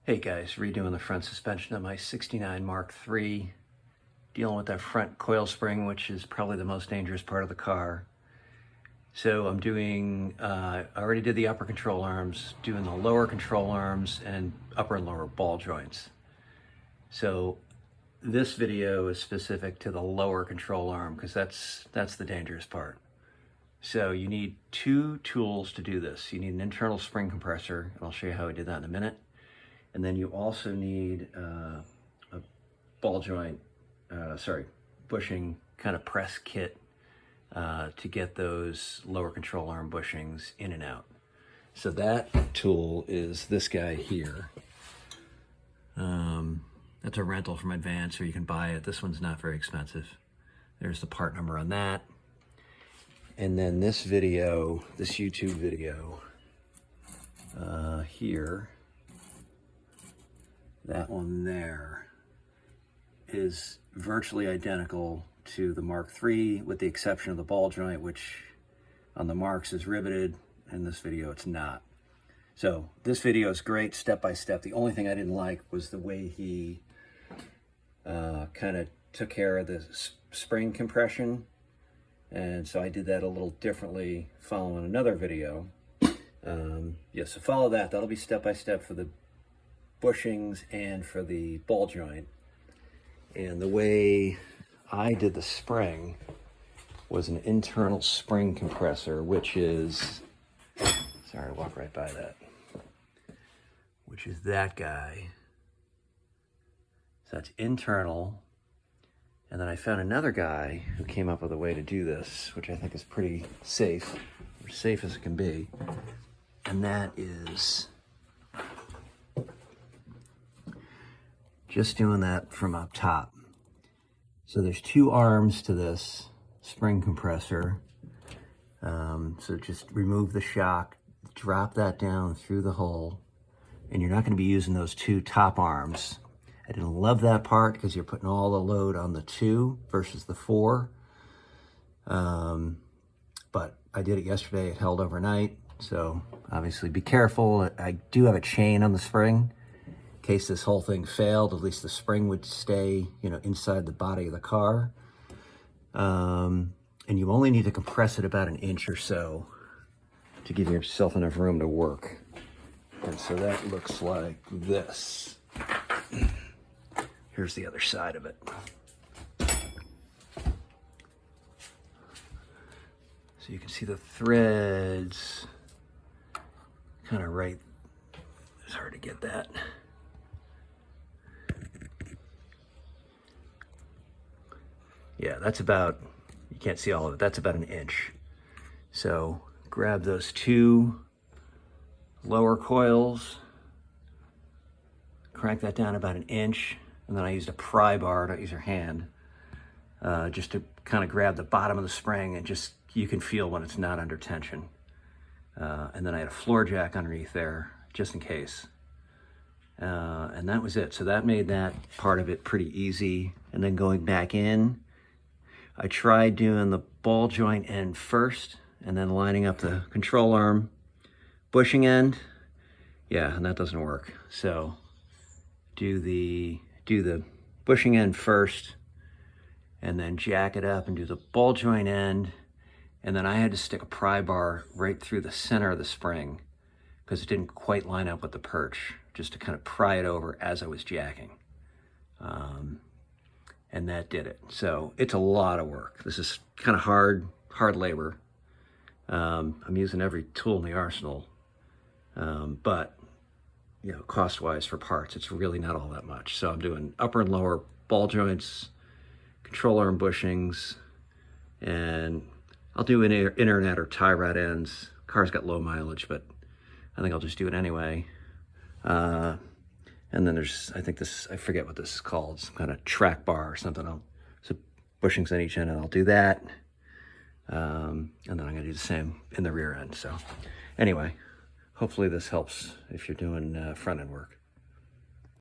Hey guys, redoing the front suspension of my 69 Mark III, dealing with that front coil spring, which is probably the most dangerous part of the car. So I'm doing, I already did the upper control arms, doing the lower control arms and upper and lower ball joints. So this video is specific to the lower control arm because that's the dangerous part. So you need two tools to do this. You need an internal spring compressor, and I'll show you how I did that in a minute. And then you also need a ball joint, bushing kind of press kit to get those lower control arm bushings in and out. So that tool is this guy here. That's a rental from Advance, or you can buy it. This one's not very expensive. There's the part number on that. And then this video, this YouTube video here, that one there is virtually identical to the Mark III with the exception of the ball joint, which on the Marks is riveted. In this video, it's not. So this video is great, step by step. The only thing I didn't like was the way he kind of took care of the spring compression. And so I did that a little differently following another video. So follow that. That'll be step by step for the bushings and for the ball joint. And the way I did the spring was an internal spring compressor, which is, sorry, I walked right by that, which is that guy. So that's internal. And then I found another guy who came up with a way to do this, which I think is pretty safe, as safe as it can be. And that is just doing that from up top. So there's two arms to this spring compressor. So just remove the shock, drop that down through the hole, and you're not going to be using those two top arms. I didn't love that part because you're putting all the load on the 2 versus the 4. But I did it yesterday. It held overnight. So obviously be careful. I do have a chain on the spring. In case this whole thing failed, at least the spring would stay, inside the body of the car. And you only need to compress it about an inch or so to give yourself enough room to work. And so that looks like this. Here's the other side of it. So you can see the threads kind of right. It's hard to get that. Yeah, that's about, you can't see all of it, that's about an inch. So grab those two lower coils, crank that down about an inch, and then I used a pry bar, don't use your hand, just to kind of grab the bottom of the spring, and just, you can feel when it's not under tension. And then I had a floor jack underneath there, just in case. And that was it. So that made that part of it pretty easy. And then going back in, I tried doing the ball joint end first, and then lining up the control arm bushing end. Yeah, and that doesn't work. So do the bushing end first, and then jack it up and do the ball joint end. And then I had to stick a pry bar right through the center of the spring because it didn't quite line up with the perch, just to kind of pry it over as I was jacking. And that did it. So it's a lot of work. This is kind of hard labor. I'm using every tool in the arsenal, but cost-wise for parts, it's really not all that much. So I'm doing upper and lower ball joints, control arm bushings, and I'll do internet or tie rod ends. Car's got low mileage, but I think I'll just do it anyway. And then there's, I forget what this is called, some kind of track bar or something. So bushings on each end, and I'll do that. And then I'm gonna do the same in the rear end. So anyway, hopefully this helps if you're doing front end work.